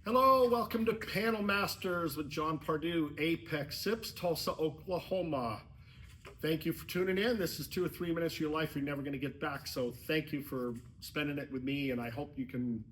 Hello, welcome to Panel Masters with John Pardue, Apex SIPS, Tulsa, Oklahoma. Thank you for tuning in. This is 2 or 3 minutes of your life you're never going to get back. So thank you for spending it with me, and I hope you can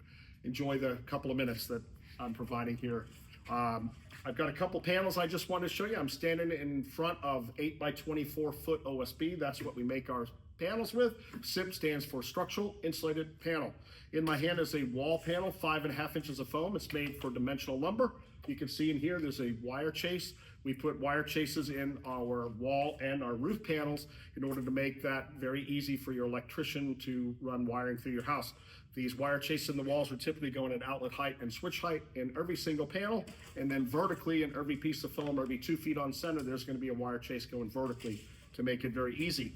enjoy the couple of minutes that I'm providing here. I've got a couple panels I just want to show you. I'm standing in front of 8 by 24 foot OSB. That's what we make our panels with. SIP stands for Structural Insulated Panel. In my hand is a wall panel, 5.5 inches of foam. It's made for dimensional lumber. You can see in here there's a wire chase. We put wire chases in our wall and our roof panels in order to make that very easy for your electrician to run wiring through your house. These wire chases in the walls are typically going at outlet height and switch height in every single panel, and then vertically in every piece of foam, every 2 feet on center, there's going to be a wire chase going vertically to make it very easy.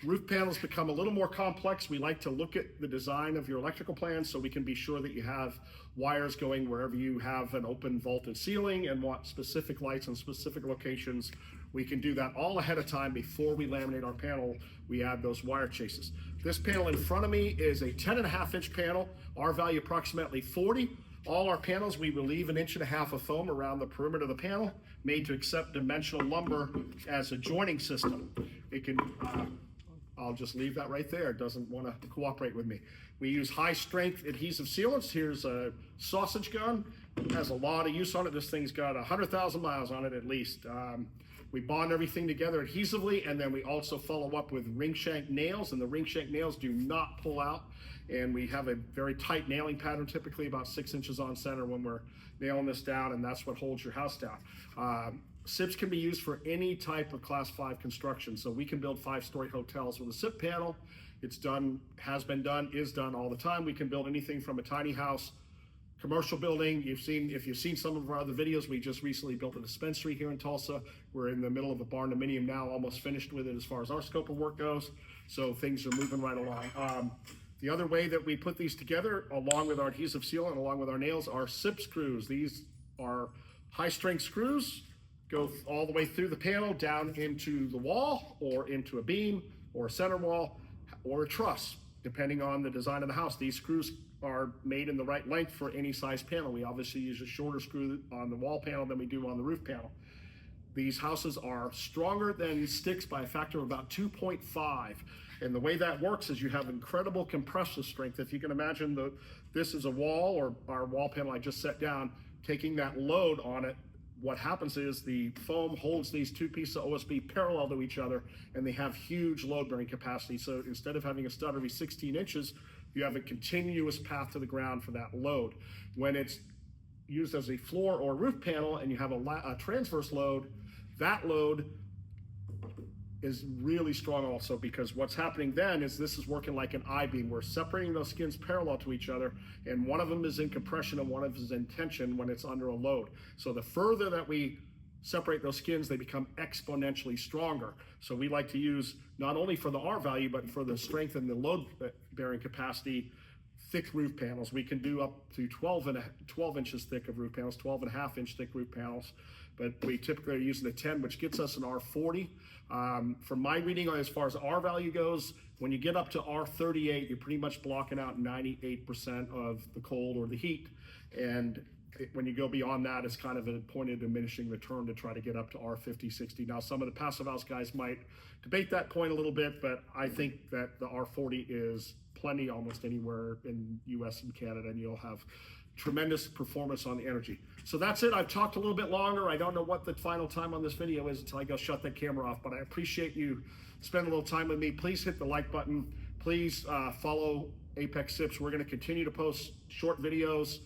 Roof panels become a little more complex. We like to look at the design of your electrical plan so we can be sure that you have wires going wherever you have an open vaulted ceiling and want specific lights in specific locations. We can do that all ahead of time before we laminate our panel. We add those wire chases. This panel in front of me is a 10.5 inch panel, R value approximately 40. All our panels, we relieve 1.5 inches of foam around the perimeter of the panel, made to accept dimensional lumber as a joining system. It can, I'll just leave that right there. It doesn't want to cooperate with me. We use high strength adhesive sealants. Here's a sausage gun. It has a lot of use on it. This thing's got 100,000 miles on it at least. We bond everything together adhesively, and then we also follow up with ring shank nails, and the ring shank nails do not pull out. And we have a very tight nailing pattern, typically about 6 inches on center when we're nailing this down, and that's what holds your house down. SIPs can be used for any type of class 5 construction. So we can build 5-story hotels with a SIP panel. It's done, has been done, is done all the time. We can build anything from a tiny house, commercial building. If you've seen some of our other videos, we just recently built a dispensary here in Tulsa. We're in the middle of a barn-dominium now, almost finished with it as far as our scope of work goes. So things are moving right along. The other way that we put these together, along with our adhesive sealant, along with our nails, are SIP screws. These are high-strength screws, go all the way through the panel, down into the wall, or into a beam, or a center wall, or a truss, depending on the design of the house. These screws are made in the right length for any size panel. We obviously use a shorter screw on the wall panel than we do on the roof panel. These houses are stronger than sticks by a factor of about 2.5. And the way that works is you have incredible compressive strength. If you can imagine this is a wall, or our wall panel I just set down, taking that load on it, what happens is the foam holds these 2 pieces of OSB parallel to each other, and they have huge load bearing capacity. So instead of having a stud every 16 inches, you have a continuous path to the ground for that load. When it's used as a floor or roof panel and you have a transverse load, that load is really strong also, because what's happening then is this is working like an I-beam. We're separating those skins parallel to each other, and one of them is in compression and one of them is in tension when it's under a load. So the further that we separate those skins, they become exponentially stronger. So we like to use, not only for the R value, but for the strength and the load bearing capacity, thick roof panels. We can do up to 12 inches thick of roof panels, 12.5 inch thick roof panels, but we typically are using a 10, which gets us an R40. From my reading, as far as R value goes, when you get up to R38, you're pretty much blocking out 98% of the cold or the heat. And when you go beyond that, it's kind of a point of diminishing return to try to get up to R50, 60. Now, some of the passive house guys might debate that point a little bit, but I think that the R40 is plenty almost anywhere in US and Canada, and you'll have tremendous performance on the energy. So that's it. I've talked a little bit longer. I don't know what the final time on this video is until I go shut that camera off, but I appreciate you spending a little time with me. Please hit the like button. Please follow Apex SIPS. We're going to continue to post short videos.